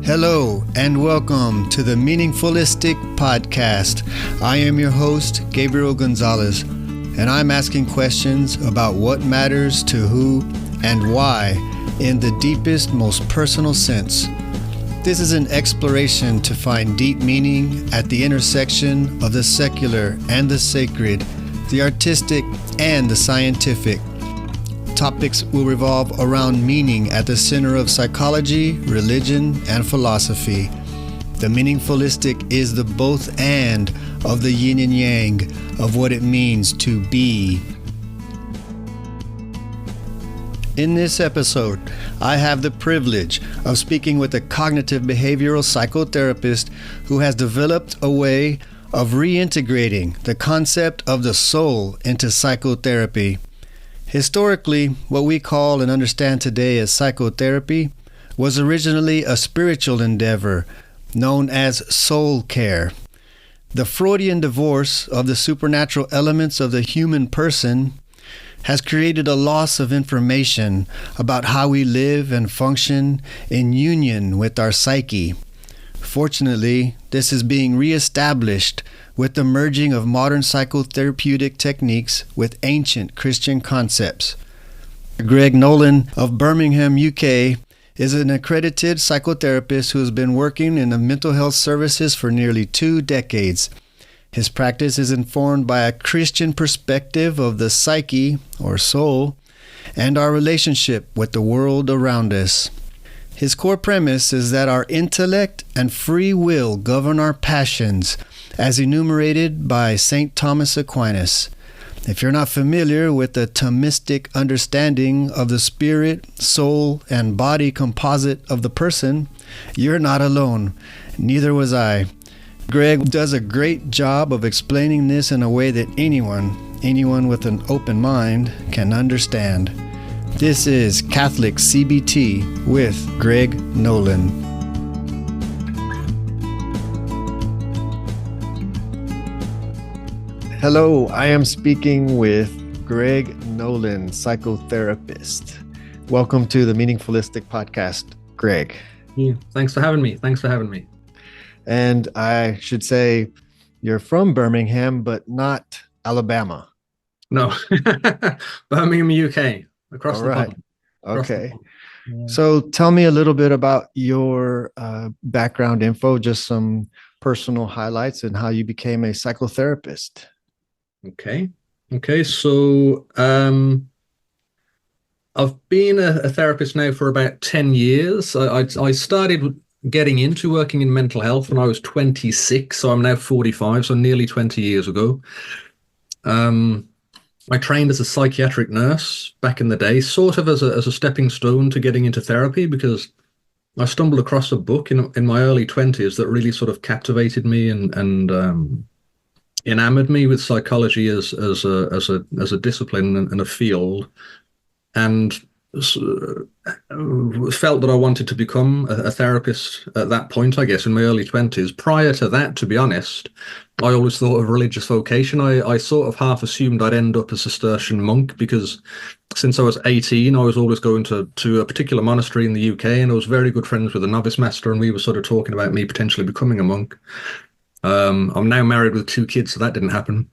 Hello and welcome to the Meaningfulistic podcast. I am your host, Gabriel Gonzales, and I'm asking questions about what matters to who and why in the deepest, most personal sense. This is an exploration to find deep meaning at the intersection of the secular and the sacred, the artistic and the scientific. Topics will revolve around meaning at the center of psychology, religion, and philosophy. The Meaningfulistic is the both and of the yin and yang of what it means to be. In this episode, I have the privilege of speaking with a cognitive behavioral psychotherapist who has developed a way of reintegrating the concept of the soul into psychotherapy. Historically, what we call and understand today as psychotherapy was originally a spiritual endeavor known as soul care. The Freudian divorce of the supernatural elements of the human person has created a loss of information about how we live and function in union with our psyche. Fortunately, this is being reestablished with the merging of modern psychotherapeutic techniques with ancient Christian concepts. Greg Nolan of Birmingham, UK, is an accredited psychotherapist who has been working in the mental health services for nearly 2 decades. His practice is informed by a Christian perspective of the psyche, or soul, and our relationship with the world around us. His core premise is that our intellect and free will govern our passions, as enumerated by St. Thomas Aquinas. If you're not familiar with the Thomistic understanding of the spirit, soul, and body composite of the person, you're not alone. Neither was I. Greg does a great job of explaining this in a way that anyone with an open mind can understand. This is Catholic CBT with Greg Nolan. Hello, I am speaking with Greg Nolan, psychotherapist. Welcome to the Meaningfulistic podcast, Greg. Yeah, thanks for having me. And I should say you're from Birmingham, but not Alabama. No, Birmingham, UK, across All the right. pond. Okay. Yeah. So tell me a little bit about your background info, just some personal highlights and how you became a psychotherapist. Okay. So I've been a therapist now for about 10 years. I started getting into working in mental health when I was 26, so I'm now 45, so nearly 20 years ago. I trained as a psychiatric nurse back in the day, sort of as a stepping stone to getting into therapy, because I stumbled across a book in my early 20s that really sort of captivated me and enamored me with psychology as a discipline and a field, and felt that I wanted to become a therapist at that point, I guess, in my early 20s. Prior to that, to be honest, I always thought of religious vocation. I sort of half assumed I'd end up a Cistercian monk, because since I was 18, I was always going to a particular monastery in the UK, and I was very good friends with a novice master, and we were sort of talking about me potentially becoming a monk. I'm now married with 2 kids, so that didn't happen.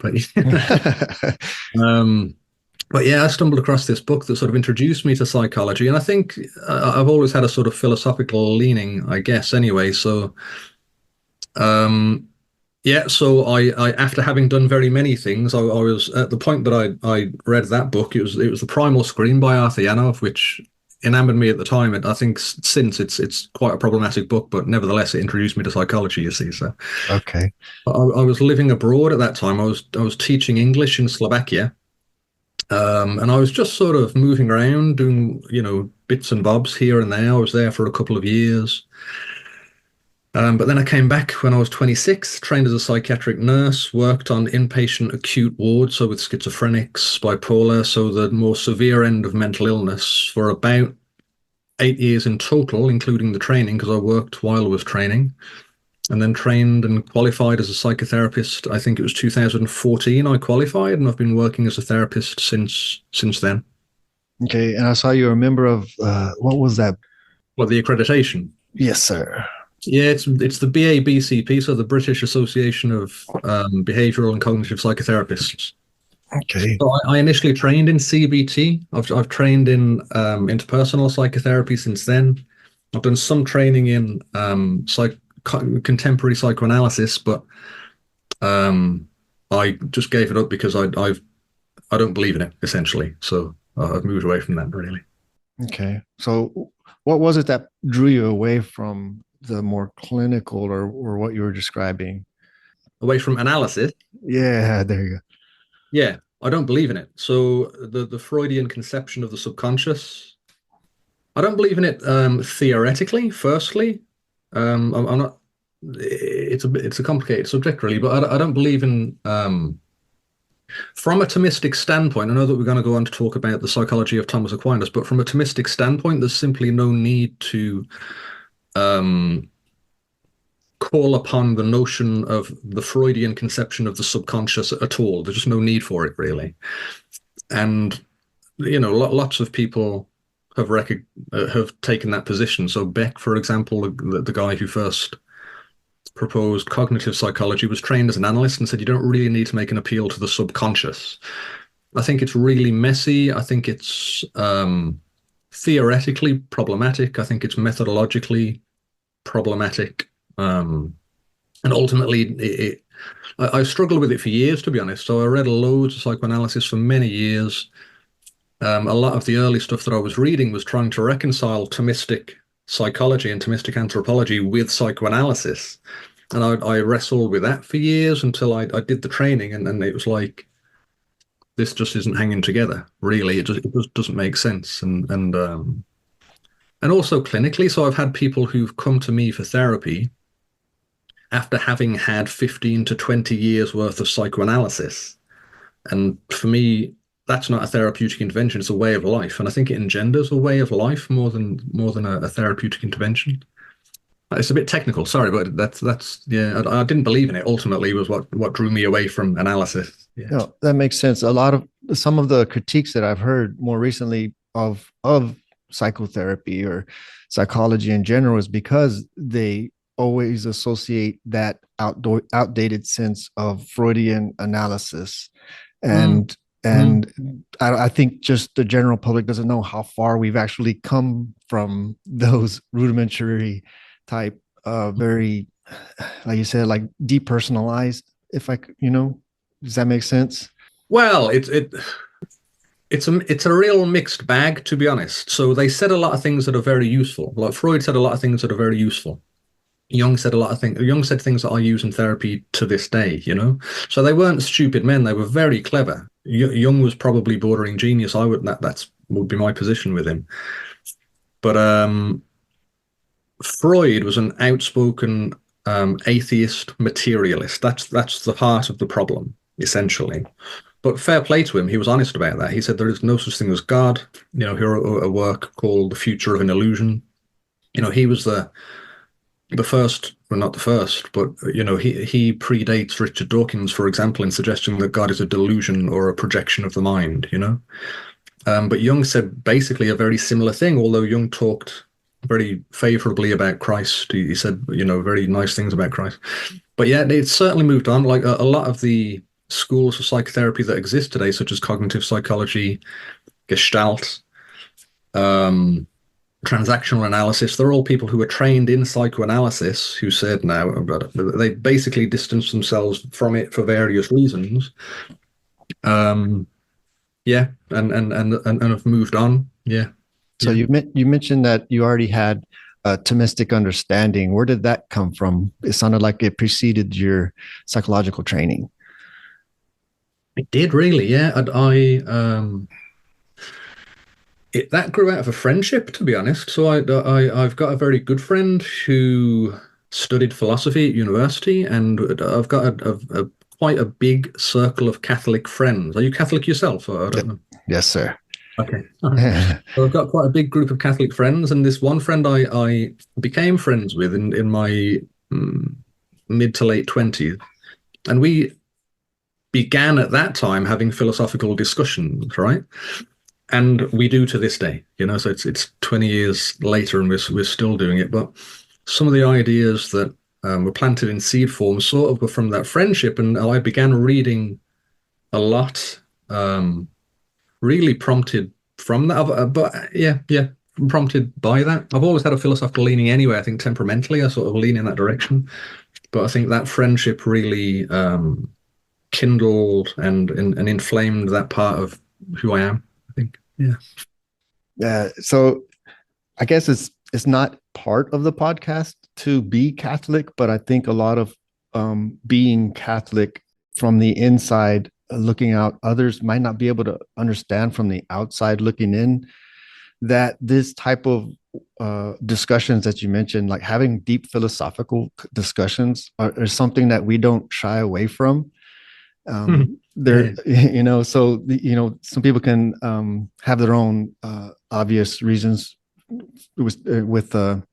But yeah, I stumbled across this book that sort of introduced me to psychology, and I think I've always had a sort of philosophical leaning, I guess, anyway. So, so I after having done very many things, I was at the point that I read that book. It was The Primal Scream by Arthur Yanov, which enamored me at the time. I think since it's quite a problematic book, but nevertheless, it introduced me to psychology, you see. So, okay. I was living abroad at that time. I was teaching English in Slovakia. And I was just sort of moving around, doing, bits and bobs here and there. I was there for a couple of years. But then I came back when I was 26, trained as a psychiatric nurse, worked on inpatient acute wards, so with schizophrenics, bipolar, so the more severe end of mental illness, for about 8 years in total, including the training, because I worked while I was training. And then trained and qualified as a psychotherapist. I think it was 2014 I qualified, and I've been working as a therapist since then. Okay, and I saw you were a member of, what was that? Well, the accreditation. Yes, sir. Yeah, it's the BABCP, so the British Association of Behavioral and Cognitive Psychotherapists. Okay. So I initially trained in CBT. I've trained in interpersonal psychotherapy since then. I've done some training in contemporary psychoanalysis, but I just gave it up because I don't believe in it essentially. So I've moved away from that really. Okay. So what was it that drew you away from the more clinical or what you were describing? Away from analysis, Yeah, there you yeah, I don't believe in it. So the Freudian conception of the subconscious, I don't believe in it theoretically. Firstly, I'm not. It's a complicated subject really, but I don't believe in from a Thomistic standpoint. I know that we're going to go on to talk about the psychology of Thomas Aquinas, but from a Thomistic standpoint, there's simply no need to um, call upon the notion of the Freudian conception of the subconscious at all. There's just no need for it really, and lots of people have taken that position. So Beck, for example, the guy who first proposed cognitive psychology, was trained as an analyst and said you don't really need to make an appeal to the subconscious. I think it's really messy. I think it's theoretically problematic. I think it's methodologically problematic. And ultimately, I struggled with it for years, to be honest. So I read loads of psychoanalysis for many years. A lot of the early stuff that I was reading was trying to reconcile Thomistic psychology and Thomistic anthropology with psychoanalysis. And I wrestled with that for years until I did the training, and it was like, this just isn't hanging together, really. It just doesn't make sense. And also clinically, so I've had people who've come to me for therapy after having had 15 to 20 years worth of psychoanalysis. And for me, that's not a therapeutic intervention, it's a way of life. And I think it engenders a way of life more than a therapeutic intervention. It's a bit technical, sorry, but that's yeah, I didn't believe in it ultimately was what drew me away from analysis. Yeah. No, that makes sense. A lot of some of the critiques that I've heard more recently of psychotherapy or psychology in general is because they always associate that outdated sense of Freudian analysis. Mm, And mm. I think just the general public doesn't know how far we've actually come from those rudimentary type, very, like you said, like depersonalized. If I, does that make sense? Well, it's a real mixed bag, to be honest. So they said a lot of things that are very useful. Like Freud said a lot of things that are very useful. Jung said a lot of things. Jung said things that I use in therapy to this day. So they weren't stupid men. They were very clever. Jung was probably bordering genius. That's would be my position with him. But Freud was an outspoken atheist materialist. That's the heart of the problem, essentially. But fair play to him, he was honest about that. He said there is no such thing as God. He wrote a work called The Future of an Illusion. He was the first, well, not the first, but he predates Richard Dawkins, for example, in suggesting that God is a delusion or a projection of the mind. But Jung said basically a very similar thing, although Jung talked very favorably about Christ. He said, very nice things about Christ. But yeah, it's certainly moved on. Like a lot of the schools of psychotherapy that exist today, such as cognitive psychology, Gestalt, transactional analysis, they're all people who are trained in psychoanalysis who said now, but they basically distanced themselves from it for various reasons. Yeah, and have moved on. Yeah. So Yeah. you mentioned that you already had a Thomistic understanding. Where did that come from? It sounded like it preceded your psychological training. It did really, yeah. And that grew out of a friendship, to be honest. So I've got a very good friend who studied philosophy at university, and I've got a quite a big circle of Catholic friends. Are you Catholic yourself? Or I don't know. Yes, sir. Okay. All right. So I've got quite a big group of Catholic friends, and this one friend I became friends with in my mid to late 20s, and we began at that time having philosophical discussions, right? And we do to this day, so it's 20 years later, and we're still doing it. But some of the ideas that were planted in seed form sort of were from that friendship, and I began reading a lot, really prompted from that. But yeah, prompted by that. I've always had a philosophical leaning anyway. I think temperamentally I sort of lean in that direction, but I think that friendship really kindled and inflamed that part of who I am, I think. Yeah. Yeah. So I guess it's not part of the podcast to be Catholic, but I think a lot of being Catholic from the inside looking out, others might not be able to understand from the outside looking in that this type of discussions that you mentioned, like having deep philosophical discussions, are something that we don't shy away from. There, so some people can have their own obvious reasons with the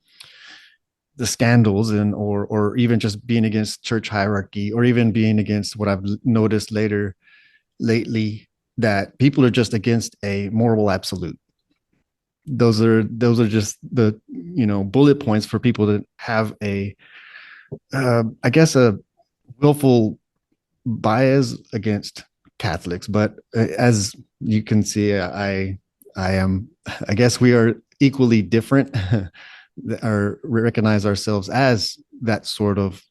scandals or even just being against church hierarchy, or even being against what I've noticed lately, that people are just against a moral absolute. Those are just the bullet points for people to have a I guess a willful bias against Catholics. But as you can see, I guess we are equally different or recognize ourselves as that sort of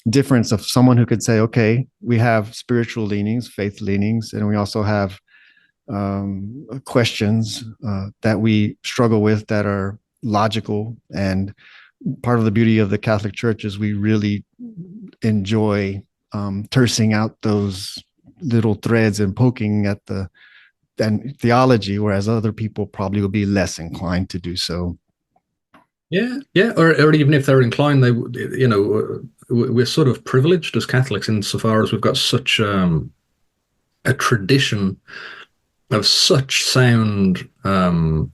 difference of someone who could say, okay, we have spiritual leanings, faith leanings, and we also have questions that we struggle with that are logical. And part of the beauty of the Catholic Church is we really enjoy tearing out those little threads and poking at the theology, whereas other people probably will be less inclined to do so. Yeah, or even if they're inclined, we're sort of privileged as Catholics insofar as we've got such a tradition of such sound and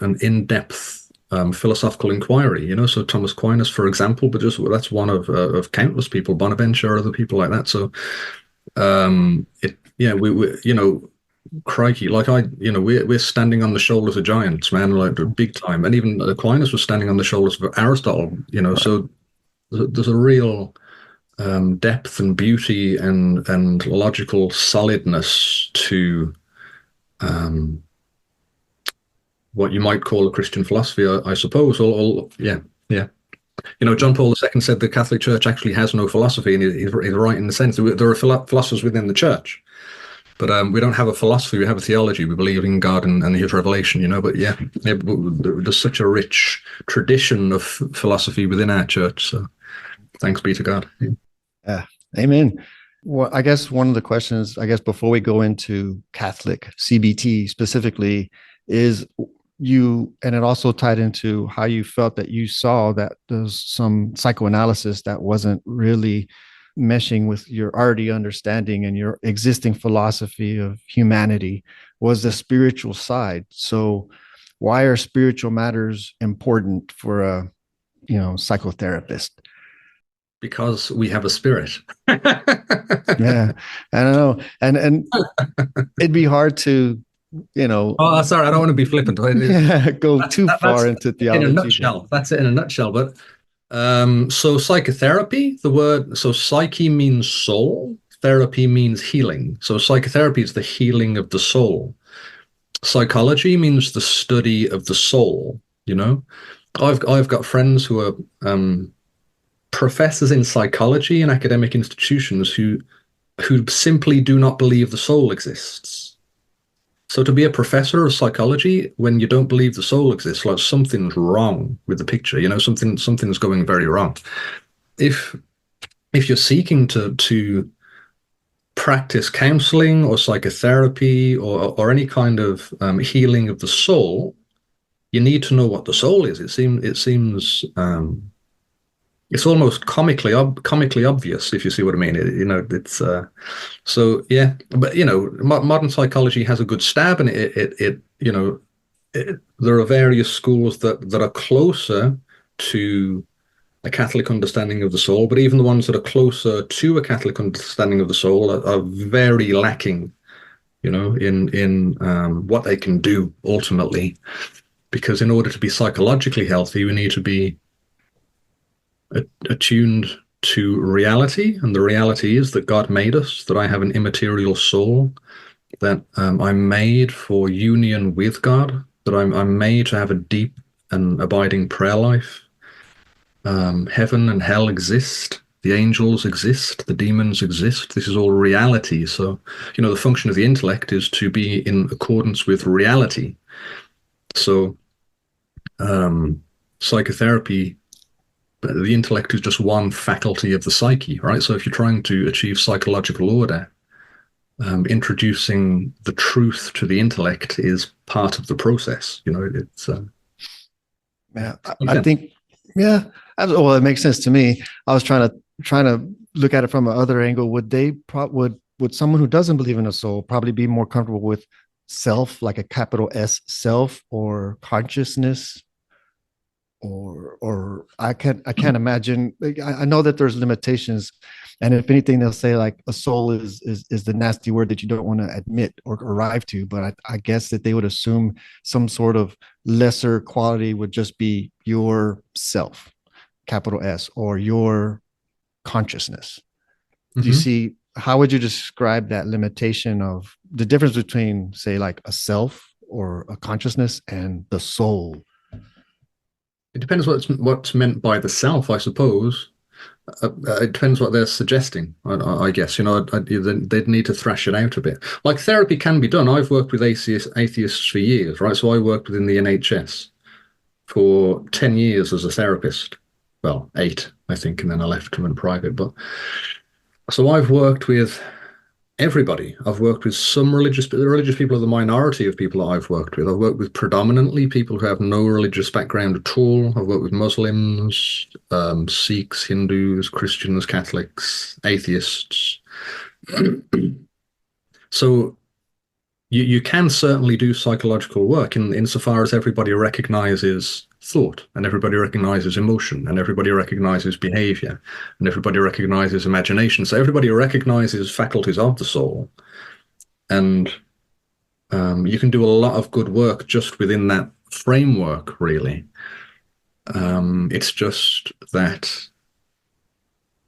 an in-depth philosophical inquiry. So Thomas Aquinas, for example, but that's one of countless people, Bonaventure, other people like that. So we crikey, like we're standing on the shoulders of giants, man, like big time. And even Aquinas was standing on the shoulders of Aristotle. So there's a real depth and beauty and logical solidness to what you might call a Christian philosophy, I suppose. Yeah. John Paul II said the Catholic Church actually has no philosophy, and he's right in the sense that there are philosophers within the Church, but we don't have a philosophy. We have a theology. We believe in God and His revelation. But there's such a rich tradition of philosophy within our church. So thanks be to God. Yeah, amen. Well, I guess one of the questions, before we go into Catholic CBT specifically, is and it also tied into how you felt that you saw that there's some psychoanalysis that wasn't really meshing with your already understanding and your existing philosophy of humanity, was the spiritual side. So why are spiritual matters important for a psychotherapist? Because we have a spirit. Yeah, I don't know, and it'd be hard to Oh, sorry, I don't want to be flippant. Go too far into theology. In a nutshell, that's it in a nutshell. But so psychotherapy, so psyche means soul, therapy means healing. So psychotherapy is the healing of the soul. Psychology means the study of the soul. I've got friends who are professors in psychology in academic institutions who simply do not believe the soul exists. So to be a professor of psychology when you don't believe the soul exists, like something's wrong with the picture. Something's going very wrong. If you're seeking to practice counseling or psychotherapy or any kind of healing of the soul, you need to know what the soul is. It seems it's almost comically obvious, if you see what I mean. It's so yeah. But modern psychology has a good stab, and there are various schools that are closer to a Catholic understanding of the soul, but even the ones that are closer to a Catholic understanding of the soul are very lacking, in what they can do ultimately. Because in order to be psychologically healthy, we need to be attuned to reality, and the reality is that God made us, that I have an immaterial soul, that I'm made for union with God, that I'm made to have a deep and abiding prayer life. Heaven and hell exist. The angels exist. The demons exist. This is all reality. So, the function of the intellect is to be in accordance with reality. So, psychotherapy, the intellect is just one faculty of the psyche, right? So, if you're trying to achieve psychological order, introducing the truth to the intellect is part of the process. It's Yeah, I think, yeah. Well, it makes sense to me. I was trying to look at it from another angle. Would someone who doesn't believe in a soul probably be more comfortable with self, like a capital S self, or consciousness? Or I can't imagine. Like, I know that there's limitations, and if anything, they'll say like a soul is the nasty word that you don't want to admit or arrive to. But I guess that they would assume some sort of lesser quality would just be your self, capital S, or your consciousness. Do you Mhm. see, how would you describe that limitation of the difference between, say, like a self or a consciousness and the soul? It depends what's meant by the self, I suppose. It depends what they're suggesting, I guess. They'd need to thrash it out a bit. Like therapy can be done. I've worked with atheists for years, right? So I worked within the NHS for 10 years as a therapist. Well, 8, I think, and then I left and went private. But so I've worked with everybody. I've worked with some the religious people are the minority of people that I've worked with. I've worked with predominantly people who have no religious background at all. I've worked with Muslims, Sikhs, Hindus, Christians, Catholics, atheists. So you can certainly do psychological work insofar as everybody recognizes thought, and everybody recognizes emotion, and everybody recognizes behavior, and everybody recognizes imagination. So everybody recognizes faculties of the soul, and you can do a lot of good work just within that framework, really. It's just that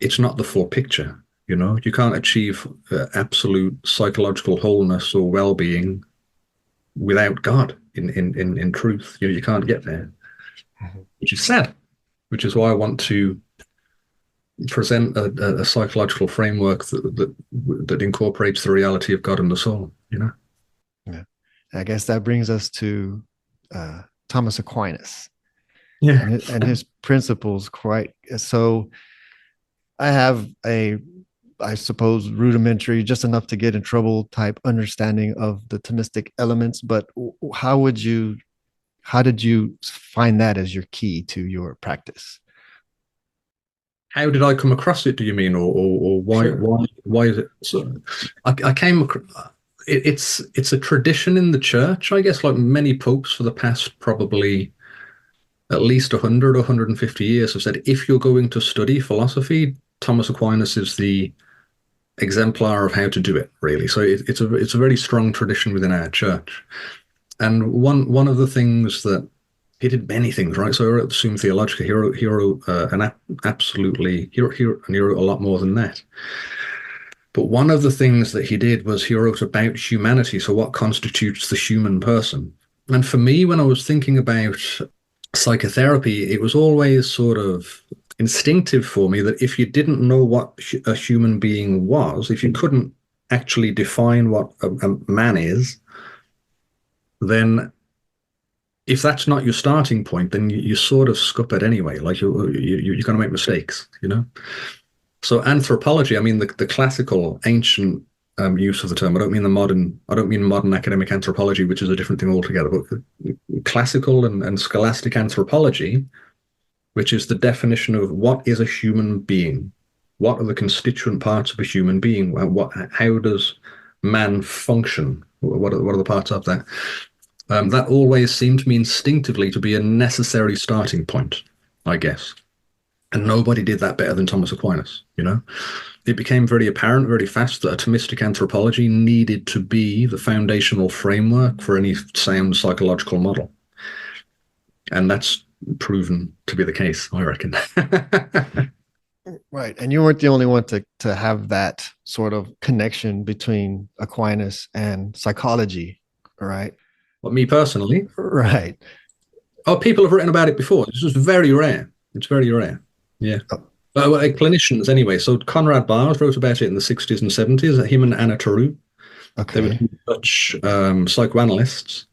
it's not the full picture. You can't achieve absolute psychological wholeness or well-being without God in truth. You can't get there, which is sad, which is why I want to present a psychological framework that incorporates the reality of God and the soul. Yeah. I guess that brings us to Thomas Aquinas Yeah. and his principles. Quite so. I have I suppose, rudimentary, just enough to get in trouble type understanding of the Thomistic elements. But how did you find that as your key to your practice? How did I come across it, do you mean, or why Sure. why is it so? I came across it's a tradition in the church, I guess, like many popes for the past probably at least 100 or 150 years have said, if you're going to study philosophy, Thomas Aquinas is the exemplar of how to do it, really. So it's a very strong tradition within our church. And one of the things that he did many things, right? So he wrote the Summa Theologica. He wrote and he wrote a lot more than that. But one of the things that he did was he wrote about humanity. So what constitutes the human person? And for me, when I was thinking about psychotherapy, it was always sort of instinctive for me that if you didn't know what a human being was, if you couldn't actually define what a man is, then if that's not your starting point, then you sort of scup it anyway. Like you're going to make mistakes. So anthropology, I mean the classical ancient use of the term. I don't mean modern academic anthropology, which is a different thing altogether. But classical and scholastic anthropology, which is the definition of what is a human being, what are the constituent parts of a human being, how does man function, what are the parts of that? That always seemed to me instinctively to be a necessary starting point, I guess. And nobody did that better than Thomas Aquinas. It became very apparent very fast that a Thomistic anthropology needed to be the foundational framework for any sound psychological model. And that's proven to be the case, I reckon. Right. And you weren't the only one to have that sort of connection between Aquinas and psychology, right? But me personally, Right. oh, people have written about it before. It's just very rare. It's very rare. Yeah. Oh, But well, like clinicians, anyway. So Conrad Bars wrote about it in the 60s and 70s. Him and Anna Tarou, they were okay. two Dutch psychoanalysts,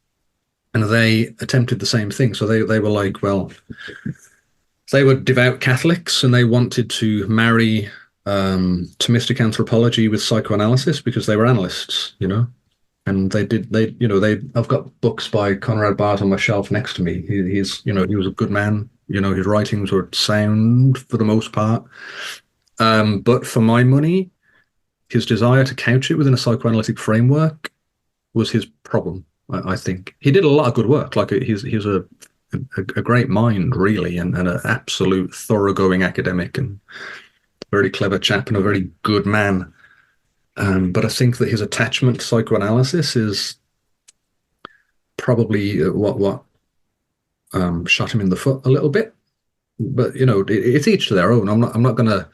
and they attempted the same thing. So they were like, well, they were devout Catholics, and they wanted to marry Thomistic anthropology with psychoanalysis because they were analysts, you know. And I've got books by Conrad Bars on my shelf next to me. He was a good man. You know, his writings were sound for the most part. But for my money, his desire to couch it within a psychoanalytic framework was his problem. I think he did a lot of good work. Like he's a great mind, really, and an absolute thoroughgoing academic and very clever chap and a very good man. But I think that his attachment to psychoanalysis is probably what shot him in the foot a little bit. But it's each to their own. I'm not going to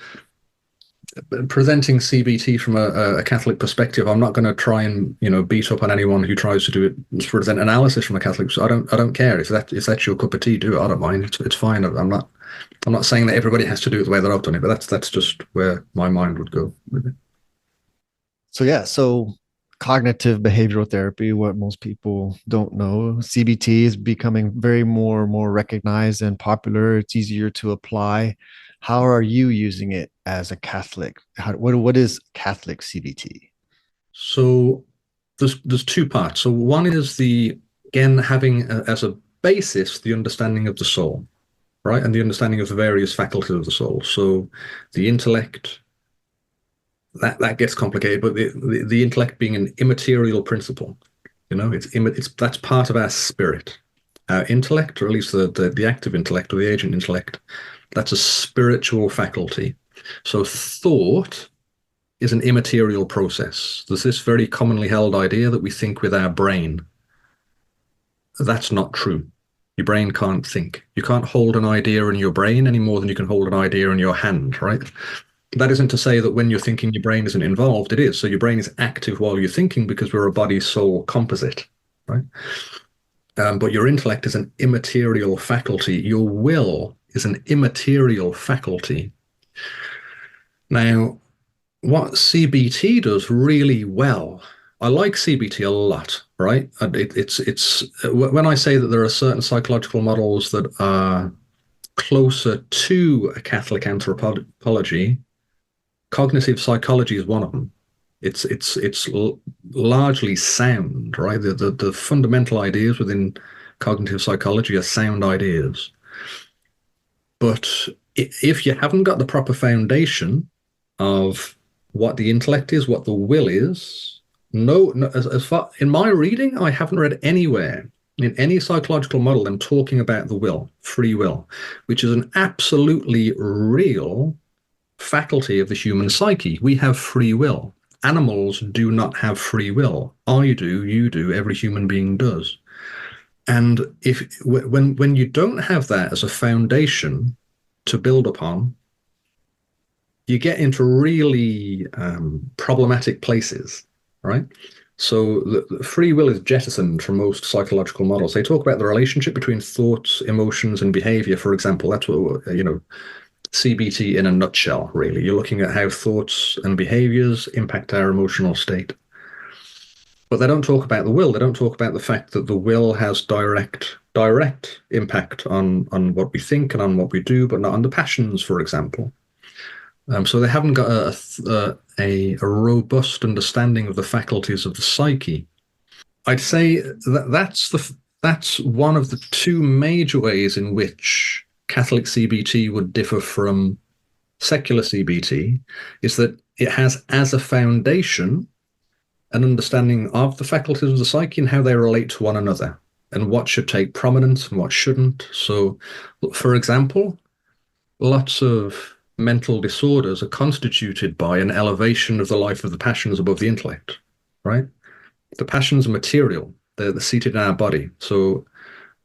presenting CBT from a Catholic perspective. I'm not going to try and beat up on anyone who tries to do it, present analysis from a Catholic. So I don't care if that's your cup of tea. Do it. I don't mind. It's fine. I'm not saying that everybody has to do it the way that I've done it, but that's just where my mind would go with it. So yeah, so cognitive behavioral therapy, what most people don't know, CBT is becoming very more recognized and popular. It's easier to apply. How are you using it as a Catholic? What is Catholic CBT? So there's two parts. So one is again having as a basis the understanding of the soul, right, and the understanding of the various faculties of the soul. So the intellect, that gets complicated, but the intellect being an immaterial principle, that's part of our spirit. Our intellect, or at least the active intellect or the agent intellect, that's a spiritual faculty. So thought is an immaterial process. There's this very commonly held idea that we think with our brain. That's not true. Your brain can't think. You can't hold an idea in your brain any more than you can hold an idea in your hand, right? That isn't to say that when you're thinking your brain isn't involved. It is. So your brain is active while you're thinking because we're a body-soul composite, right? But your intellect is an immaterial faculty. Your will is an immaterial faculty. Now, what CBT does really well, I like CBT a lot, right? It's when I say that there are certain psychological models that are closer to a Catholic anthropology, cognitive psychology is one of them. It's largely sound, right? The fundamental ideas within cognitive psychology are sound ideas. But if you haven't got the proper foundation of what the intellect is, what the will is, no, as far in my reading, I haven't read anywhere in any psychological model them talking about the will, free will, which is an absolutely real faculty of the human psyche. We have free will. Animals do not have free will. I do, you do, every human being does. And when you don't have that as a foundation to build upon, you get into really problematic places, right? So the free will is jettisoned from most psychological models. They talk about the relationship between thoughts, emotions, and behavior, for example. That's what, CBT in a nutshell, really. You're looking at how thoughts and behaviors impact our emotional state. But they don't talk about the will. They don't talk about the fact that the will has direct impact on what we think and on what we do, but not on the passions, for example. So they haven't got a robust understanding of the faculties of the psyche. I'd say that's one of the two major ways in which Catholic CBT would differ from secular CBT, is that it has as a foundation an understanding of the faculties of the psyche and how they relate to one another and what should take prominence and what shouldn't. So, for example, lots of mental disorders are constituted by an elevation of the life of the passions above the intellect, right? The passions are material. They're seated in our body. So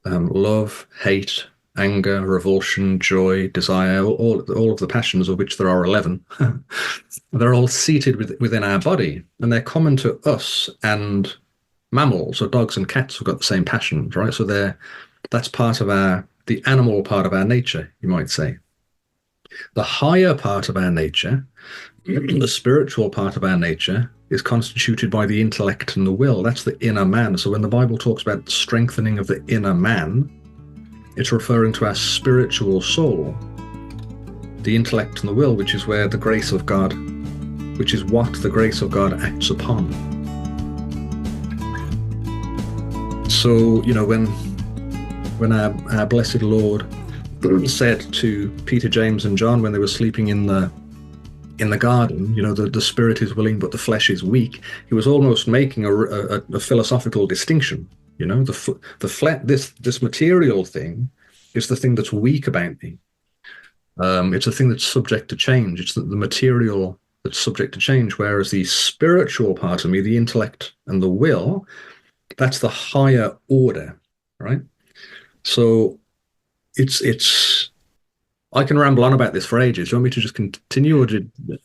love, hate, anger, revulsion, joy, desire, all of the passions, of which there are 11. They're all seated within our body, and they're common to us and mammals. So dogs and cats have got the same passions, right? So that's part of the animal part of our nature, you might say. The higher part of our nature, the spiritual part of our nature, is constituted by the intellect and the will. That's the inner man. So when the Bible talks about strengthening of the inner man, it's referring to our spiritual soul, the intellect and the will, which is where the grace of God, which is what the grace of God acts upon. So, when our blessed Lord said to Peter, James, and John when they were sleeping in the garden, the spirit is willing but the flesh is weak, he was almost making a philosophical distinction. This material thing is the thing that's weak about me. It's a thing that's subject to change. It's the material that's subject to change, whereas the spiritual part of me, the intellect and the will, that's the higher order, right? So it's I can ramble on about this for ages. Do you want me to just continue, or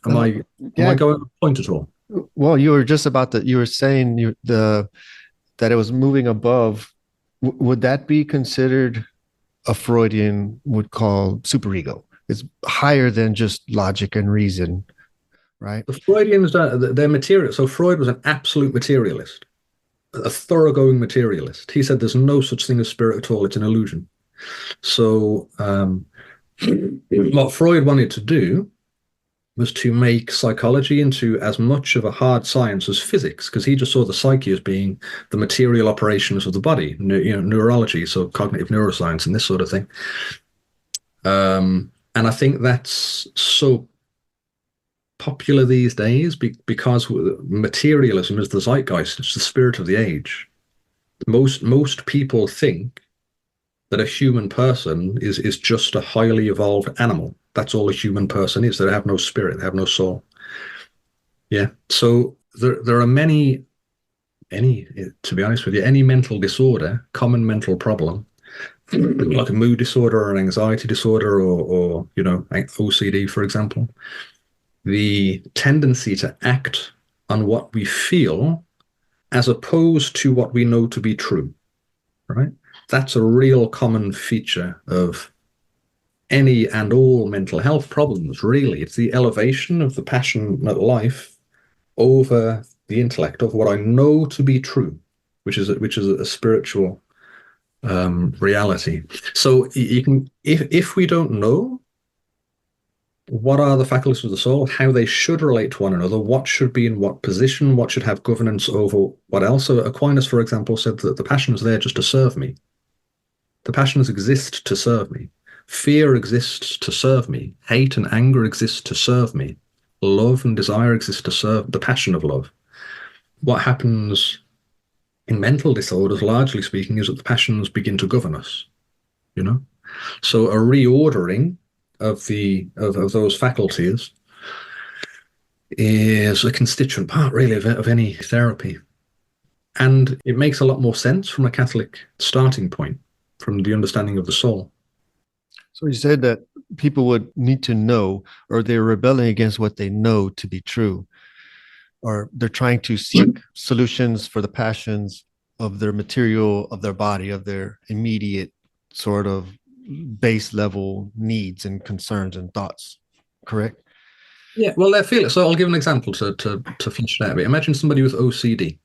am I going on point at all? Well, you were saying that it was moving above. Would that be considered a Freudian would call superego? It's higher than just logic and reason, right? The Freudians, they're material. So Freud was an absolute materialist, a thoroughgoing materialist. He said there's no such thing as spirit at all. It's an illusion. So what Freud wanted to do was to make psychology into as much of a hard science as physics, because he just saw the psyche as being the material operations of the body, neurology, so cognitive neuroscience and this sort of thing. And I think that's so popular these days because materialism is the zeitgeist. It's the spirit of the age. Most people think that a human person is just a highly evolved animal. That's all a human person is. They have no spirit. They have no soul. Yeah. So there are many, to be honest with you, any mental disorder, common mental problem, like a mood disorder or an anxiety disorder or OCD, for example, the tendency to act on what we feel as opposed to what we know to be true, right? That's a real common feature of any and all mental health problems, really. It's the elevation of the passionate life over the intellect of what I know to be true, which is a spiritual reality. So you can, if we don't know what are the faculties of the soul, how they should relate to one another, what should be in what position, what should have governance over what else. So Aquinas, for example, said that the passions are there just to serve me. The passions exist to serve me. Fear exists to serve me. Hate and anger exist to serve me. Love and desire exist to serve the passion of love. What happens in mental disorders, largely speaking, is that the passions begin to govern us. So a reordering of those faculties is a constituent part, really, of any therapy, and it makes a lot more sense from a Catholic starting point, from the understanding of the soul. So you said that people would need to know, or they're rebelling against what they know to be true, or they're trying to seek solutions for the passions of their material, of their body, of their immediate sort of base level needs and concerns and thoughts, correct? Yeah, well, they feel it. So I'll give an example to flesh it out a bit. Imagine somebody with OCD,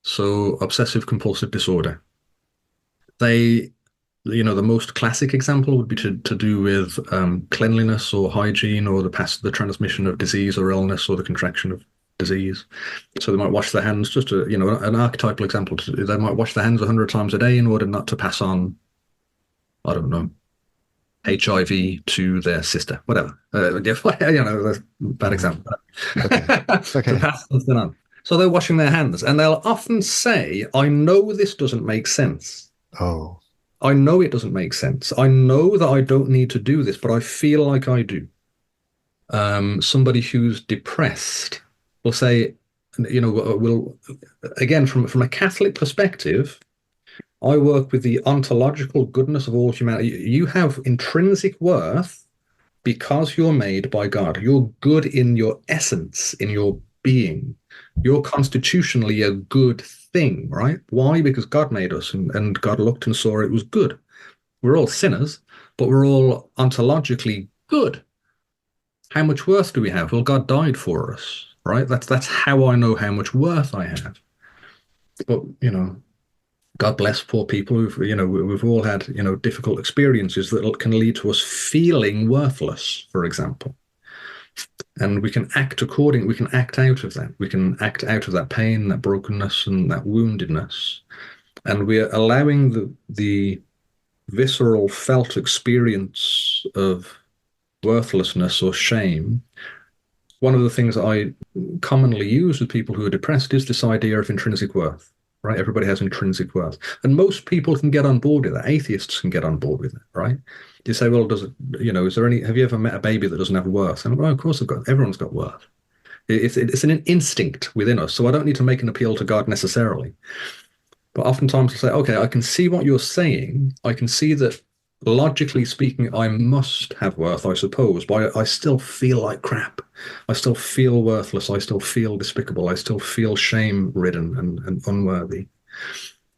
so obsessive compulsive disorder. The most classic example would be to do with cleanliness or hygiene, or the transmission of disease or illness, or the contraction of disease. So they might wash their hands, just an archetypal example. They might wash their hands 100 times a day in order not to pass on, I don't know, HIV to their sister, whatever. That's a bad example. Okay. To pass something on. So they're washing their hands, and they'll often say, I know this doesn't make sense. Oh. I know it doesn't make sense. I know that I don't need to do this, but I feel like I do. Somebody who's depressed will say, again, from a Catholic perspective, I work with the ontological goodness of all humanity. You have intrinsic worth because you're made by God. You're good in your essence, in your being. You're constitutionally a good thing, right? Why? Because God made us, and God looked and saw it was good. We're all sinners, but we're all ontologically good. How much worth do we have? Well, God died for us, right? That's how I know how much worth I have. But God bless poor people we've all had difficult experiences that can lead to us feeling worthless, for example. And we can act according. We can act out of that. We can act out of that pain, that brokenness, and that woundedness. And we're allowing the visceral felt experience of worthlessness or shame. One of the things that I commonly use with people who are depressed is this idea of intrinsic worth, right? Everybody has intrinsic worth. And most people can get on board with that. Atheists can get on board with it, right? You say, well, is there have you ever met a baby that doesn't have worth? And well, of course, everyone's got worth. It's an instinct within us. So I don't need to make an appeal to God necessarily. But oftentimes I say, okay, I can see what you're saying. I can see that logically speaking, I must have worth, I suppose, but I still feel like crap. I still feel worthless. I still feel despicable. I still feel shame-ridden and unworthy.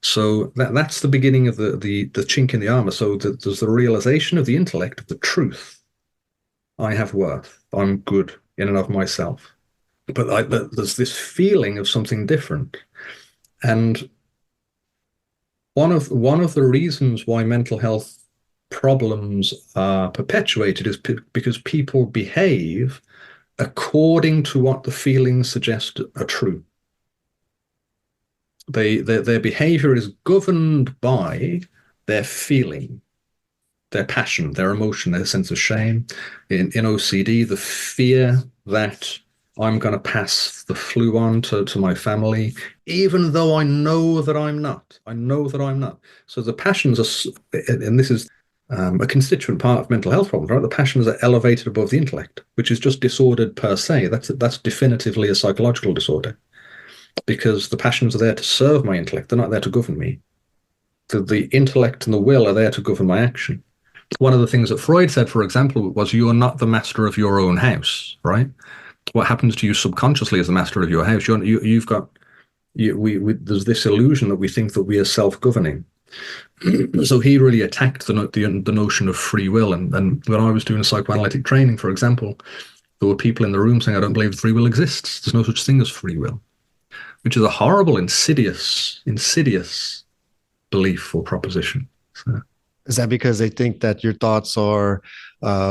So that's the beginning of the chink in the armor. So there's the realization of the intellect, of the truth. I have worth. I'm good in and of myself. But there's this feeling of something different. And one of the reasons why mental health problems are perpetuated is because people behave according to what the feelings suggest are true. Their behavior is governed by their feeling, their passion, their emotion, their sense of shame. In OCD, the fear that I'm going to pass the flu on to my family, even though I know that I'm not. I know that I'm not. So the passions are, and this is a constituent part of mental health problems, right? The passions are elevated above the intellect, which is just disordered per se. That's definitively a psychological disorder, because the passions are there to serve my intellect. They're not there to govern me. The intellect and the will are there to govern my action. One of the things that Freud said, for example, was you're not the master of your own house, right? What happens to you subconsciously is the master of your house. You've got, there's this illusion that we think that we are self-governing. So he really attacked the notion of free will. And when I was doing psychoanalytic training, for example, there were people in the room saying, I don't believe free will exists. There's no such thing as free will, which is a horrible, insidious belief or proposition. So. Is that because they think that your thoughts are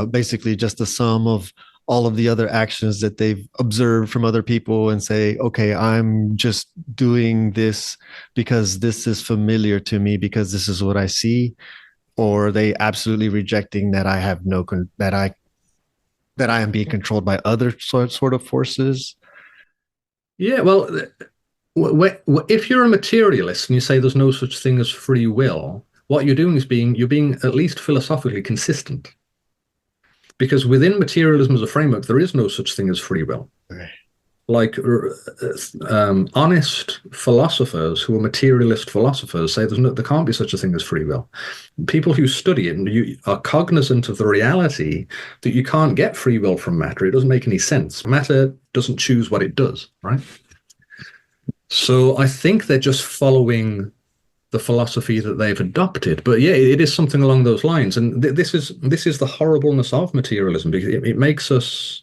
basically just the sum of all of the other actions that they've observed from other people and say, okay, I'm just doing this because this is familiar to me, because this is what I see? Or are they absolutely rejecting that I have that I am being controlled by other sort of forces? Yeah, well, if you're a materialist and you say there's no such thing as free will, what you're doing is you're being at least philosophically consistent. Because within materialism as a framework, there is no such thing as free will. Okay. Like honest philosophers who are materialist philosophers say there can't be such a thing as free will. People who study it and you are cognizant of the reality that you can't get free will from matter. It doesn't make any sense. Matter doesn't choose what it does, right? So I think they're just following the philosophy that they've adopted. But yeah, it is something along those lines. And this is the horribleness of materialism, because it makes us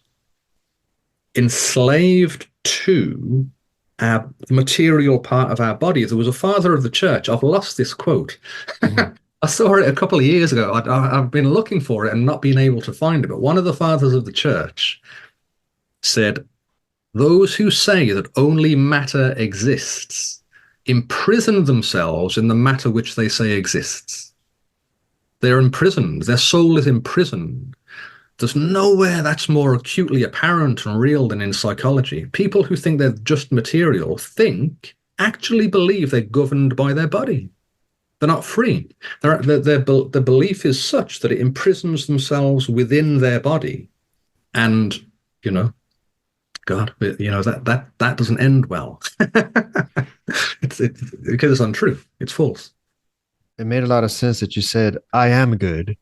enslaved to the material part of our body. There was a father of the church. I've lost this quote. Mm-hmm. I saw it a couple of years ago. I've been looking for it and not been able to find it. But one of the fathers of the church said, those who say that only matter exists imprison themselves in the matter which they say exists. They're imprisoned. Their soul is imprisoned. There's nowhere that's more acutely apparent and real than in psychology. People who think they're just material actually believe they're governed by their body. They're not free. Their belief is such that it imprisons themselves within their body. And, God, that doesn't end well. It's because it's untrue. It's false. it made a lot of sense that you said, I am good,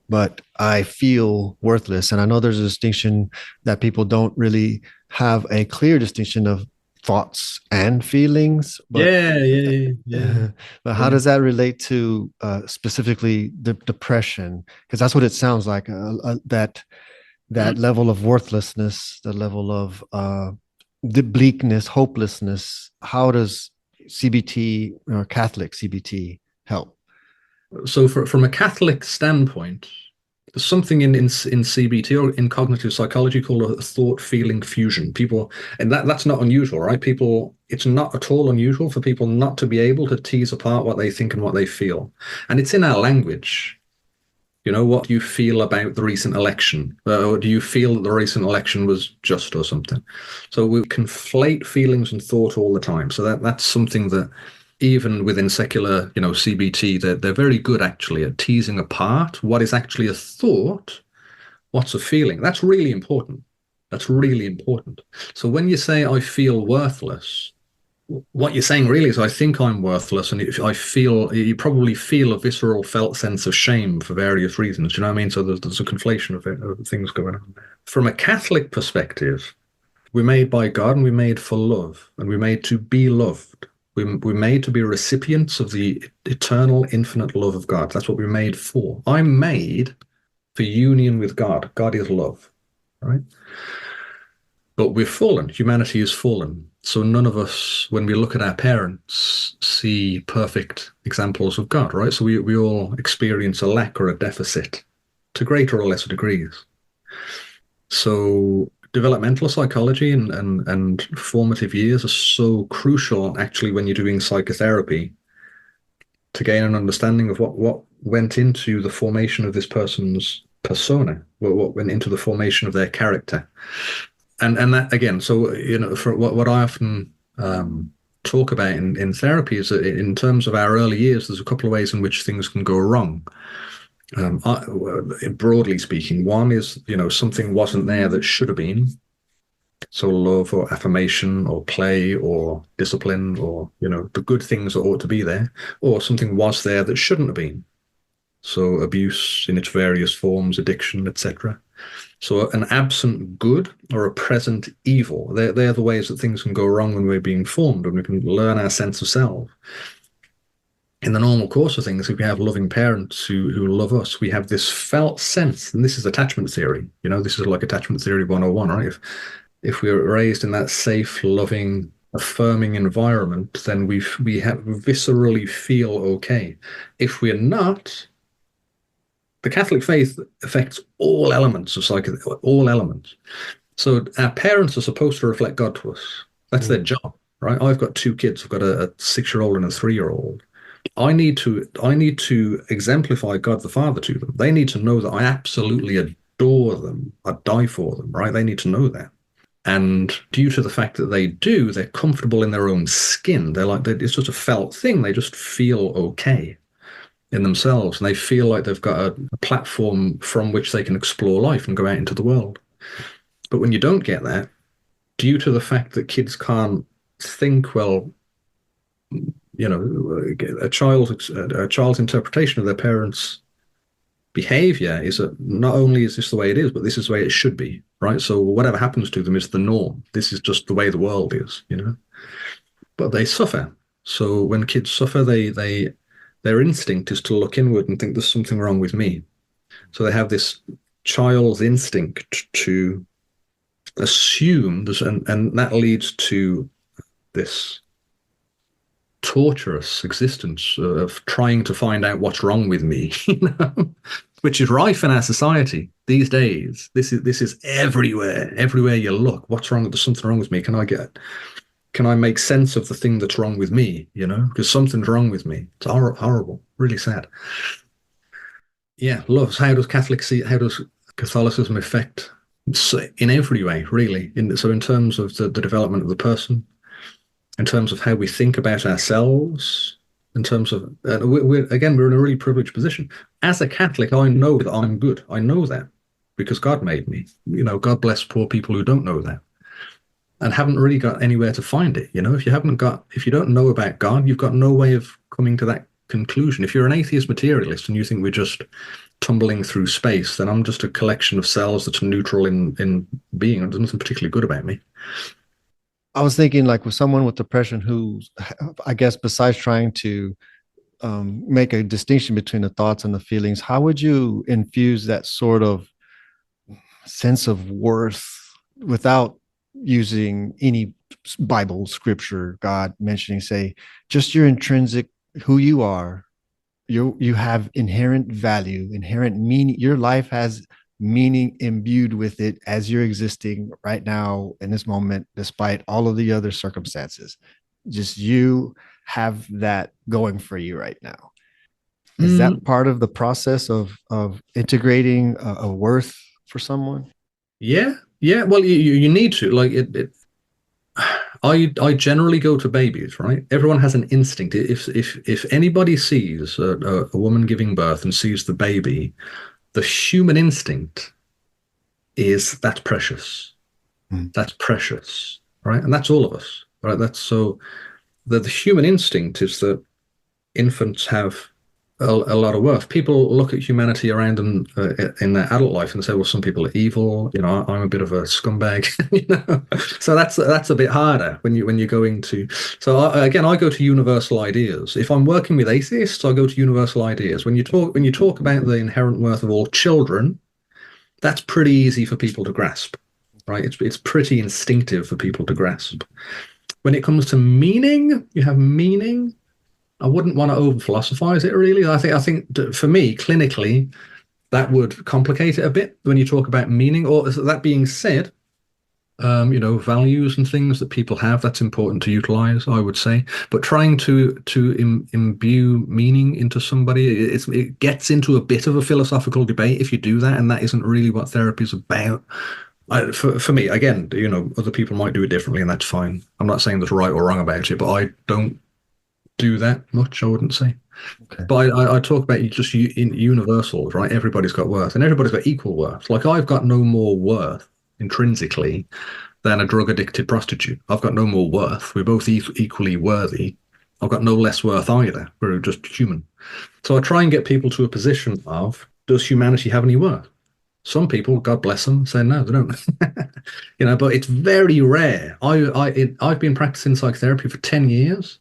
but I feel worthless. And I know there's a distinction that people don't really have a clear distinction of thoughts and feelings, but Yeah, yeah, yeah, but how yeah. does that relate to specifically the depression? Because that's what it sounds like. That level of worthlessness, the level of the bleakness, hopelessness. How does CBT or Catholic CBT help? So from a Catholic standpoint, there's something in CBT or in cognitive psychology called a thought feeling fusion. People, and that's not unusual, right? People, it's not at all unusual for people not to be able to tease apart what they think and what they feel. And it's in our language. You know, what do you feel about the recent election? Or do you feel that the recent election was just or something? So we conflate feelings and thought all the time. So that's something that even within secular, CBT, they're very good actually at teasing apart what is actually a thought, what's a feeling. That's really important. That's really important. So when you say I feel worthless, what you're saying really is I think I'm worthless, and if I feel, you probably feel a visceral felt sense of shame for various reasons. You know what I mean? So there's a conflation of things going on. From a Catholic perspective, we're made by God and we're made for love, and we're made to be loved. We're made to be recipients of the eternal, infinite love of God. That's what we're made for. I'm made for union with God. God is love, right? But we're fallen. Humanity is fallen. So none of us, when we look at our parents, see perfect examples of God, right? So we all experience a lack or a deficit to greater or lesser degrees. So developmental psychology and formative years are so crucial, actually, when you're doing psychotherapy, to gain an understanding of what went into the formation of this person's persona, what went into the formation of their character. And that again, so for what I often talk about in therapy is that in terms of our early years, there's a couple of ways in which things can go wrong. Broadly speaking, one is something wasn't there that should have been. So love or affirmation or play or discipline or the good things that ought to be there, or something was there that shouldn't have been. So abuse in its various forms, addiction, etc. So an absent good or a present evil, they're the ways that things can go wrong when we're being formed, and we can learn our sense of self. In the normal course of things, if we have loving parents who love us, we have this felt sense, and this is attachment theory. This is like attachment theory 101, right? If we're raised in that safe, loving, affirming environment, then we viscerally feel okay. If we're not, the Catholic faith affects all elements of psyche, all elements. So our parents are supposed to reflect God to us. That's their job, right? I've got two kids. I've got a 6-year-old and a 3-year-old. I need to exemplify God the Father to them. They need to know that I absolutely adore them. I die for them, right? They need to know that. And due to the fact that they do, they're comfortable in their own skin. It's just a felt thing. They just feel okay in themselves, and they feel like they've got a platform from which they can explore life and go out into the world. But when you don't get that, due to the fact that kids can't think, well, a child's interpretation of their parents' behavior is that not only is this the way it is, but this is the way it should be, right? So whatever happens to them is the norm. This is just the way the world is, But they suffer. So when kids suffer, their instinct is to look inward and think there's something wrong with me. So they have this child's instinct to assume this, and that leads to this torturous existence of trying to find out what's wrong with me, which is rife in our society these days. This is everywhere. Everywhere you look, what's wrong? There's something wrong with me. Can I make sense of the thing that's wrong with me? Because something's wrong with me. It's horrible, really sad. Yeah, love. How does Catholicism affect? In every way, really. In terms of the development of the person, in terms of how we think about ourselves, in terms of we're in a really privileged position. As a Catholic, I know that I'm good. I know that because God made me. God bless poor people who don't know that and haven't really got anywhere to find it. If you don't know about God, you've got no way of coming to that conclusion. If you're an atheist materialist and you think we're just tumbling through space, then I'm just a collection of cells that's neutral in being. There's nothing particularly good about me. I was thinking like with someone with depression who's, I guess, besides trying to make a distinction between the thoughts and the feelings, how would you infuse that sort of sense of worth without using any Bible, scripture, God mentioning, say, just your intrinsic, who you are, you have inherent value, inherent meaning. Your life has meaning imbued with it as you're existing right now in this moment, despite all of the other circumstances. Just you have that going for you right now. Is that Mm, part of the process of integrating a worth for someone? yeah, yeah. Well, you need to like it. I generally go to babies, right? Everyone has an instinct. If anybody sees a woman giving birth and sees the baby, the human instinct is that's precious. Mm. That's precious, right? And that's all of us, right? That's so the human instinct is that infants have a lot of worth. People look at humanity around them in their adult life and say, "Well, some people are evil. You know, I'm a bit of a scumbag." You know, so that's a bit harder when you're going to. So again, I go to universal ideas. If I'm working with atheists, I go to universal ideas. When you talk about the inherent worth of all children, that's pretty easy for people to grasp, right? It's pretty instinctive for people to grasp. When it comes to meaning, you have meaning. I wouldn't want to over philosophize it really. I think for me, clinically, that would complicate it a bit when you talk about meaning. Or that being said, values and things that people have, that's important to utilize, I would say. But trying to imbue meaning into somebody, it gets into a bit of a philosophical debate if you do that, and that isn't really what therapy is about. For me, again, other people might do it differently, and that's fine. I'm not saying there's right or wrong about it, but I don't do that much, I wouldn't say. Okay. But I talk about just in universals, right? Everybody's got worth, and everybody's got equal worth. Like I've got no more worth intrinsically than a drug addicted prostitute. I've got no more worth. We're both equally worthy. I've got no less worth either. We're just human. So I try and get people to a position of, does humanity have any worth? Some people, God bless them, say no, they don't. But it's very rare. I've been practicing psychotherapy for 10 years.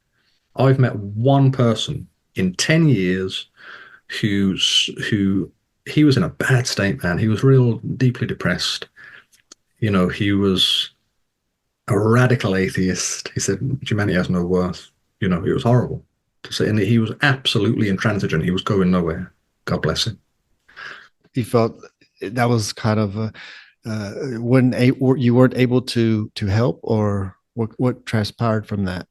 I've met one person in 10 years who he was in a bad state, man. He was real deeply depressed. He was a radical atheist. He said humanity has no worth. It was horrible to say, and he was absolutely intransigent. He was going nowhere. God bless him. You felt that was kind of when you weren't able to help, or what transpired from that?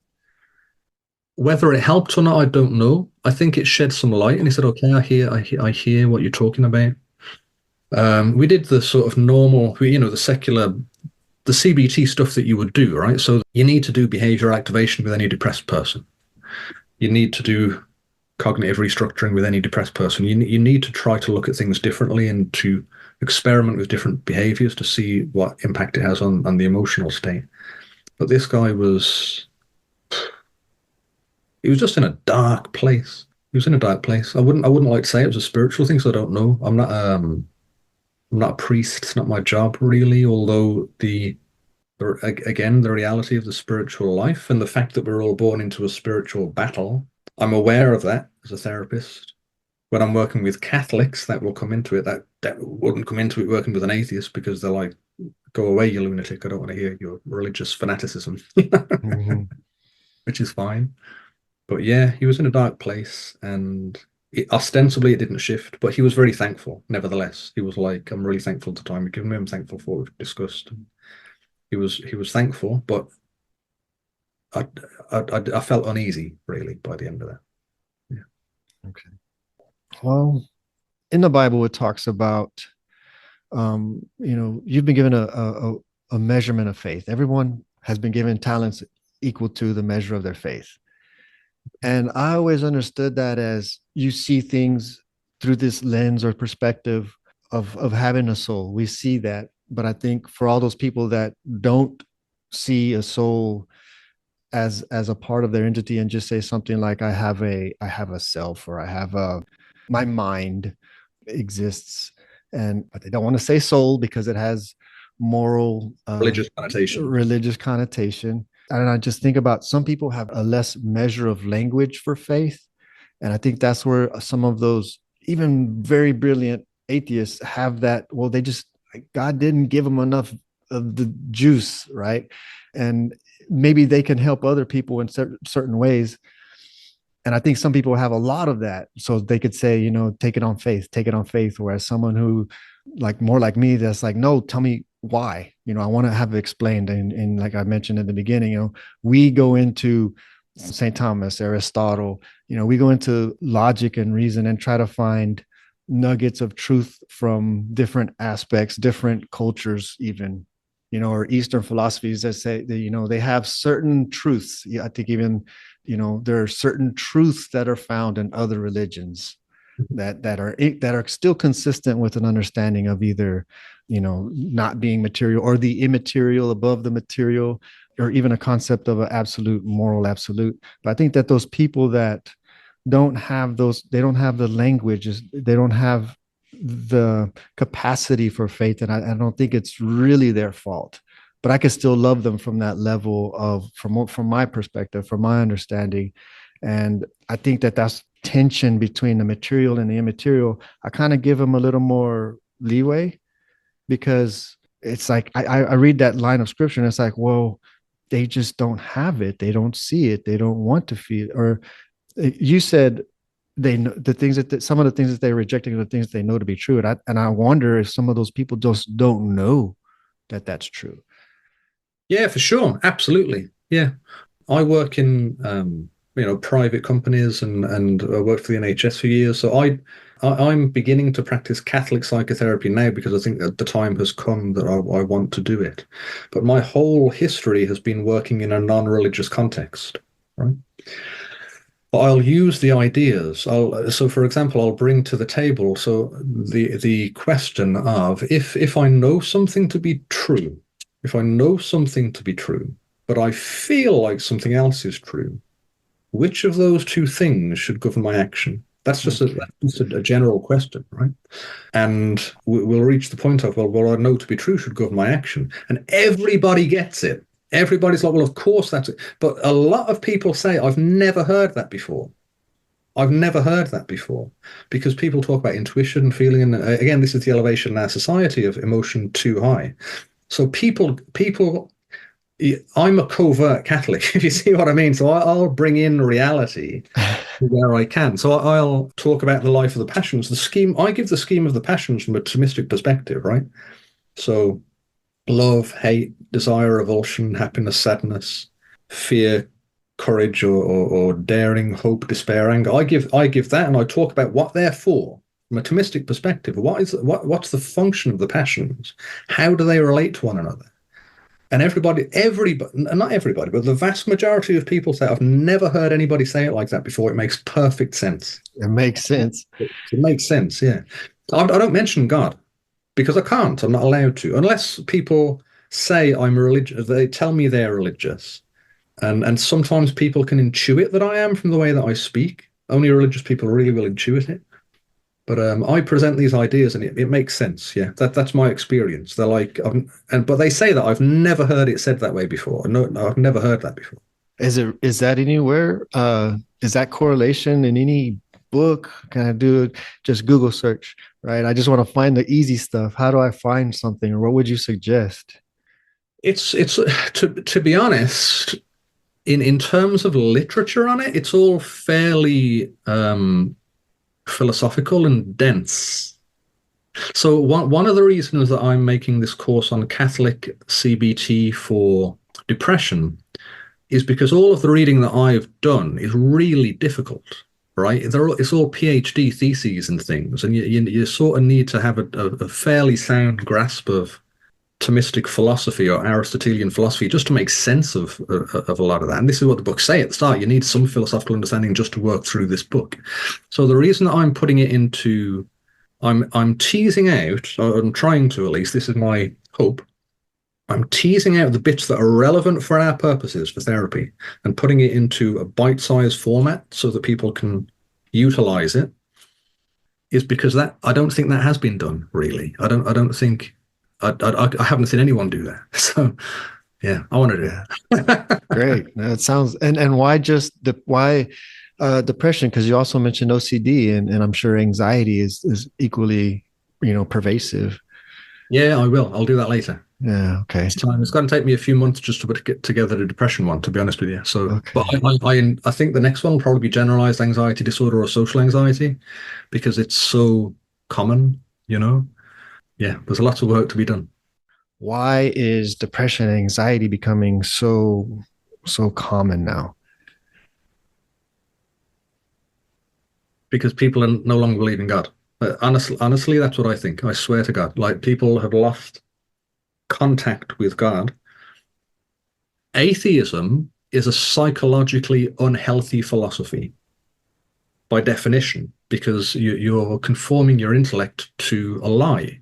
Whether it helped or not, I don't know. I think it shed some light, and he said, "Okay, I hear what you're talking about." We did the sort of normal, the secular, the CBT stuff that you would do, right? So you need to do behavior activation with any depressed person. You need to do cognitive restructuring with any depressed person. You need to try to look at things differently and to experiment with different behaviors to see what impact it has on the emotional state. But this guy he was just in a dark place. He was in a dark place. I wouldn't like to say it was a spiritual thing, so I don't know. I'm not a priest. It's not my job really. Although again, the reality of the spiritual life and the fact that we're all born into a spiritual battle, I'm aware of that as a therapist. When I'm working with Catholics, that will come into it. That wouldn't come into it working with an atheist because they're like, "Go away, you lunatic! I don't want to hear your religious fanaticism," Mm-hmm. which is fine. But yeah, he was in a dark place, and ostensibly it didn't shift, but he was very thankful. Nevertheless, he was like, "I'm really thankful to time you've given me. I'm thankful for what we've discussed." He was thankful, but I felt uneasy really by the end of that. Yeah. Okay. Well, in the Bible, it talks about, you've been given a measurement of faith. Everyone has been given talents equal to the measure of their faith. And I always understood that as you see things through this lens or perspective of having a soul. We see that. But I think for all those people that don't see a soul as a part of their entity and just say something like I have a self, or I have a my mind exists. And but they don't want to say soul because it has moral Religious connotation. religious connotation. And I just think about some people have a less measure of language for faith. And I think that's where some of those even very brilliant atheists have that. Well, they just, God didn't give them enough of the juice, right? And maybe they can help other people in certain ways. And I think some people have a lot of that. So they could say, take it on faith, take it on faith. Whereas someone who, like, more like me, that's like, no, tell me why. I want to have it explained. And like I mentioned in the beginning, we go into St. Thomas, Aristotle, we go into logic and reason and try to find nuggets of truth from different aspects, different cultures, even, or Eastern philosophies that say that, they have certain truths. Yeah, I think even, there are certain truths that are found in other religions that are still consistent with an understanding of either, not being material or the immaterial above the material, or even a concept of an absolute moral absolute. But I think that those people that don't have those, they don't have the languages, they don't have the capacity for faith. And I don't think it's really their fault, but I can still love them from that level of, from my perspective, from my understanding. And I think that that's tension between the material and the immaterial. I kind of give them a little more leeway, because it's like, I read that line of scripture and it's like, well, they just don't have it. They don't see it. They don't want to feel it. Or you said they know the things some of the things that they're rejecting are the things they know to be true. And I wonder if some of those people just don't know that that's true. Yeah, for sure. Absolutely. Yeah. I work in private companies, and I worked for the NHS for years. So I'm beginning to practice Catholic psychotherapy now because I think that the time has come that I want to do it. But my whole history has been working in a non-religious context, right? But I'll use the ideas. So for example, I'll bring to the table the question of, if I know something to be true, if I know something to be true, but I feel like something else is true, which of those two things should govern my action? That's just a general question, right? And we'll reach the point of, well, what I know to be true should govern my action. And everybody gets it. Everybody's like, well, of course that's it. But a lot of people say, I've never heard that before. I've never heard that before, because people talk about intuition, feeling, and again, this is the elevation in our society of emotion too high. So people, I'm a covert Catholic, if you see what I mean. So I'll bring in reality where I can. So I'll talk about the life of the passions. I give the scheme of the passions from a Thomistic perspective, right? So love, hate, desire, revulsion, happiness, sadness, fear, courage, or daring, hope, despair, anger. I give that, and I talk about what they're for from a Thomistic perspective. What's the function of the passions? How do they relate to one another? And everybody, not everybody, but the vast majority of people say, I've never heard anybody say it like that before. It makes perfect sense. It makes sense. It makes sense, yeah. I don't mention God because I can't. I'm not allowed to, unless people say I'm religious. They tell me they're religious. And sometimes people can intuit that I am from the way that I speak. Only religious people really will intuit it. But I present these ideas, and it makes sense. Yeah, that's my experience. They're like, but they say that I've never heard it said that way before. No, I've never heard that before. Is that anywhere? Is that correlation in any book? Can I do just Google search? Right. I just want to find the easy stuff. How do I find something, or what would you suggest? It's to be honest, in terms of literature on it, it's all fairly philosophical and dense. So one of the reasons that I'm making this course on Catholic CBT for depression is because all of the reading that I've done is really difficult, right? It's all PhD theses and things, and you sort of need to have a fairly sound grasp of Thomistic philosophy or Aristotelian philosophy just to make sense of a lot of that. And this is what the books say at the start. You need some philosophical understanding just to work through this book. So the reason that I'm putting it into, I'm teasing out, or I'm trying to at least, this is my hope, I'm teasing out the bits that are relevant for our purposes for therapy and putting it into a bite-sized format so that people can utilize it, is because that I don't think that has been done really. I haven't seen anyone do that. So yeah, I want to do that. Great. That sounds, and why depression? Because you also mentioned OCD, and I'm sure anxiety is equally, pervasive. Yeah, I will. I'll do that later. Yeah. Okay. It's going to take me a few months just to get together the depression one, to be honest with you. So, okay. But I think the next one will probably be generalized anxiety disorder or social anxiety, because it's so common, Yeah, there's lots of work to be done. Why is depression and anxiety becoming so common now? Because people are no longer believing God. Honestly, that's what I think. I swear to God, like, people have lost contact with God. Atheism is a psychologically unhealthy philosophy by definition, because you're conforming your intellect to a lie,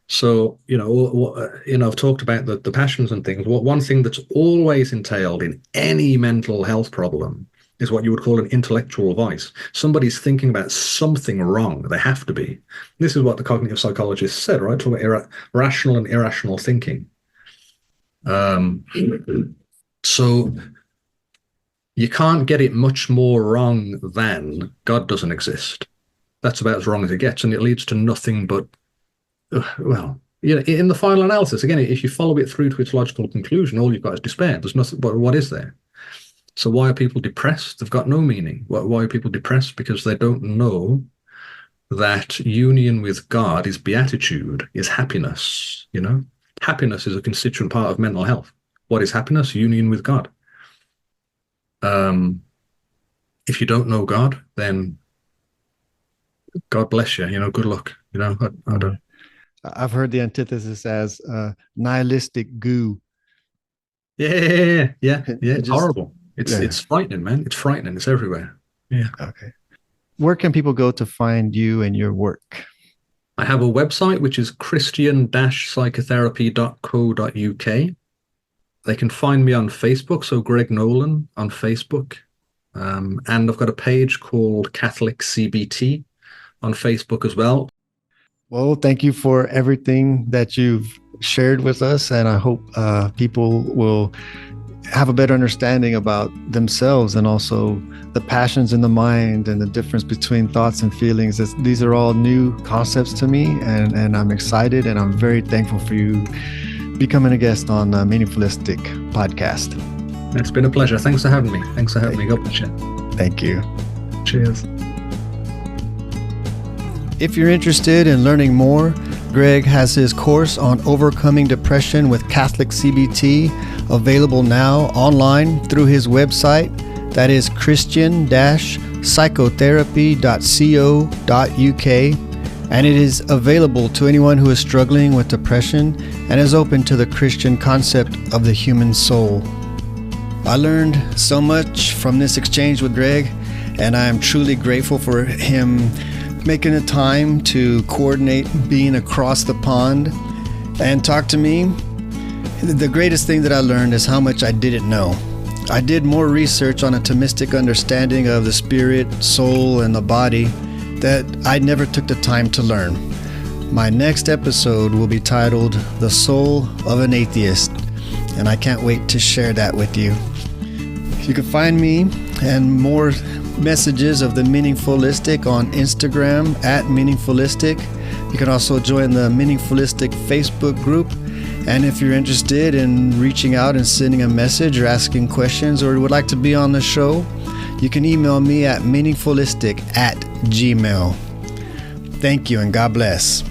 So, I've talked about the passions and things. One thing that's always entailed in any mental health problem is what you would call an intellectual vice. Somebody's thinking about something wrong. They have to be. This is what the cognitive psychologists said, right? Talking about rational and irrational thinking. So you can't get it much more wrong than God doesn't exist. That's about as wrong as it gets, and it leads to nothing but, in the final analysis, again, if you follow it through to its logical conclusion, all you've got is despair. There's nothing, but what is there? So why are people depressed? They've got no meaning. Why are people depressed? Because they don't know that union with God is beatitude, is happiness, Happiness is a constituent part of mental health. What is happiness? Union with God. If you don't know God, then God bless you, good luck. I don't. I've heard the antithesis as nihilistic goo. Yeah. It's horrible. It's frightening, man. It's frightening. It's everywhere. Yeah. Okay. Where can people go to find you and your work? I have a website, which is christian-psychotherapy.co.uk. They can find me on Facebook, so Greg Nolan on Facebook. And I've got a page called Catholic CBT on Facebook as well. Well, thank you for everything that you've shared with us, and I hope people will have a better understanding about themselves and also the passions in the mind and the difference between thoughts and feelings. These are all new concepts to me, and I'm excited, and I'm very thankful for you becoming a guest on the Meaningfulistic podcast. It's been a pleasure. Thanks for having me. God bless you. Thank you. Cheers. If you're interested in learning more, Greg has his course on overcoming depression with Catholic CBT available now online through his website. That is christian-psychotherapy.co.uk, and it is available to anyone who is struggling with depression and is open to the Christian concept of the human soul. I learned so much from this exchange with Greg, and I am truly grateful for him making the time to coordinate being across the pond and talk to me. The greatest thing that I learned is how much I didn't know. I did more research on a Thomistic understanding of the spirit, soul, and the body that I never took the time to learn. My next episode will be titled The Soul of an Atheist, and I can't wait to share that with you. You can find me and more messages of the Meaningfulistic on Instagram at Meaningfulistic. You can also join the Meaningfulistic Facebook group. And if you're interested in reaching out and sending a message or asking questions or would like to be on the show, you can email me at meaningfulistic@gmail.com. Thank you and God bless.